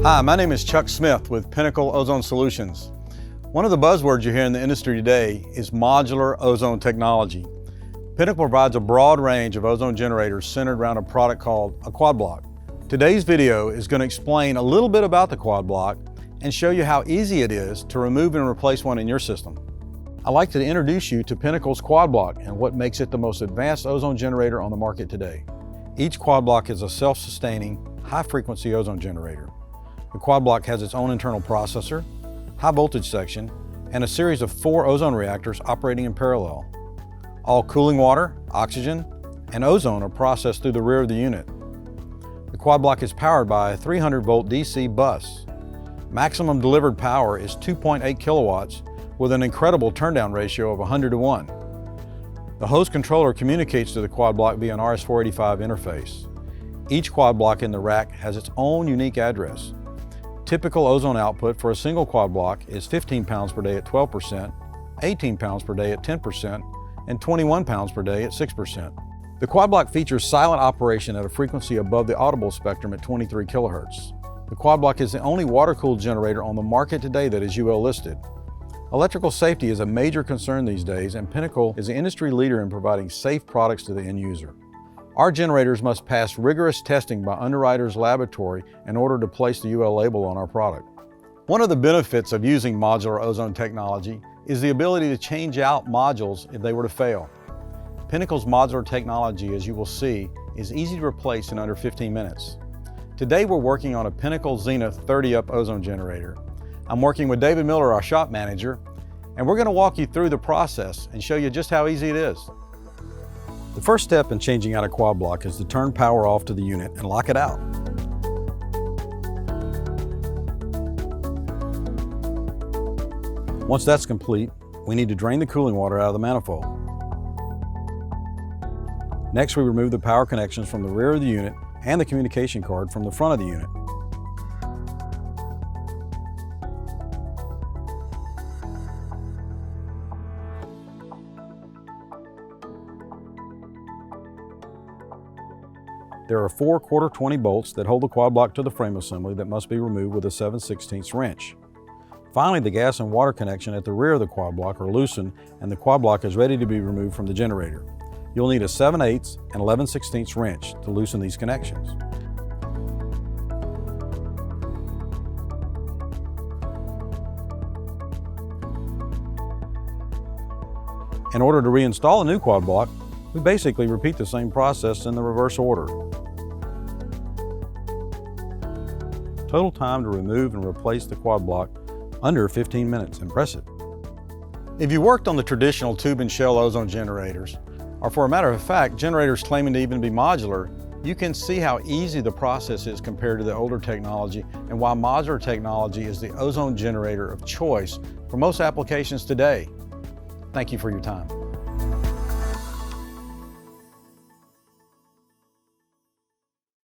Hi, my name is Chuck Smith with Pinnacle Ozone Solutions. One of the buzzwords you hear in the industry today is modular ozone technology. Pinnacle provides a broad range of ozone generators centered around a product called a QuadBlock. Today's video is going to explain a little bit about the QuadBlock and show you how easy it is to remove and replace one in your system. I'd like to introduce you to Pinnacle's QuadBlock and what makes it the most advanced ozone generator on the market today. Each QuadBlock is a self-sustaining, high-frequency ozone generator. The QuadBlock has its own internal processor, high voltage section, and a series of 4 ozone reactors operating in parallel. All cooling water, oxygen, and ozone are processed through the rear of the unit. The QuadBlock is powered by a 300-volt DC bus. Maximum delivered power is 2.8 kilowatts with an incredible turndown ratio of 100:1. The host controller communicates to the QuadBlock via an RS-485 interface. Each QuadBlock in the rack has its own unique address. Typical ozone output for a single QuadBlock is 15 pounds per day at 12%, 18 pounds per day at 10%, and 21 pounds per day at 6%. The QuadBlock features silent operation at a frequency above the audible spectrum at 23 kilohertz. The QuadBlock is the only water-cooled generator on the market today that is UL listed. Electrical safety is a major concern these days, and Pinnacle is the industry leader in providing safe products to the end user. Our generators must pass rigorous testing by Underwriters Laboratory in order to place the UL label on our product. One of the benefits of using modular ozone technology is the ability to change out modules if they were to fail. Pinnacle's modular technology, as you will see, is easy to replace in under 15 minutes. Today we're working on a Pinnacle Zenith 30-up ozone generator. I'm working with David Miller, our shop manager, and we're going to walk you through the process and show you just how easy it is. The first step in changing out a QuadBlock is to turn power off to the unit and lock it out. Once that's complete, we need to drain the cooling water out of the manifold. Next, we remove the power connections from the rear of the unit and the communication card from the front of the unit. There are 4 ¼ 20 bolts that hold the QuadBlock to the frame assembly that must be removed with a 7/16 wrench. Finally, the gas and water connection at the rear of the QuadBlock are loosened and the QuadBlock is ready to be removed from the generator. You'll need a 7/8 and 11/16 wrench to loosen these connections. In order to reinstall a new QuadBlock, we basically repeat the same process in the reverse order. Total time to remove and replace the QuadBlock under 15 minutes. Impressive. If you worked on the traditional tube and shell ozone generators, or for a matter of fact, generators claiming to even be modular, you can see how easy the process is compared to the older technology and why modular technology is the ozone generator of choice for most applications today. Thank you for your time.